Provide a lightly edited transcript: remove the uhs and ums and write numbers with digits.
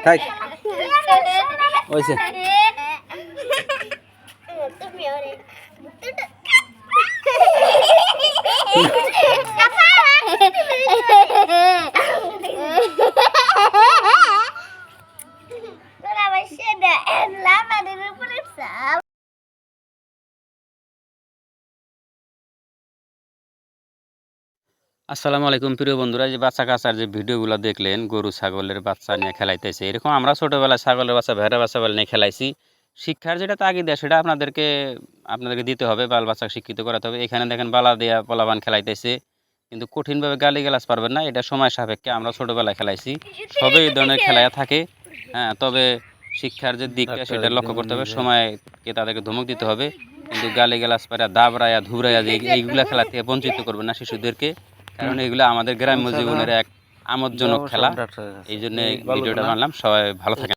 থাক ওইছে আসসালামু আলাইকুম প্রিয় বন্ধুরা, যে বাচ্চা কাচ্চার যে ভিডিওগুলো দেখলেন গরু ছাগলের বাচ্চা নিয়ে খেলাইতেছে, এরকম আমরা ছোটোবেলায় ছাগলের বাচ্চা ভেড়া বাচ্চা বলে নিয়ে খেলাইছি। শিক্ষার যেটা তাগিদ সেটা আপনাদেরকে দিতে হবে, বাল বাচ্চাকে শিক্ষিত করাতে হবে। এখানে দেখেন বালা দিয়া পোলাপান খেলাইতেছে, কিন্তু কঠিনভাবে গালিগালাজ পারবেন না, এটা সময় সাপেক্ষে। আমরা ছোটোবেলায় খেলাইছি, সবই এই ধরনের খেলাইয়া থাকে। হ্যাঁ, তবে শিক্ষার যে দিকটা সেটা লক্ষ্য করতে হবে, সময়কে তাদেরকে ধমক দিতে হবে, কিন্তু গালিগালাজ পারা দাবড়াইয়া ধুবড়াইয়া যে এইগুলা খেলা থেকে বঞ্চিত করবেন না শিশুদেরকে, কারণ এগুলো আমাদের গ্রাম্য জীবনের এক আমোদজনক খেলা। এই জন্য ভিডিওটা বানালাম। সবাই ভালো থাকেন।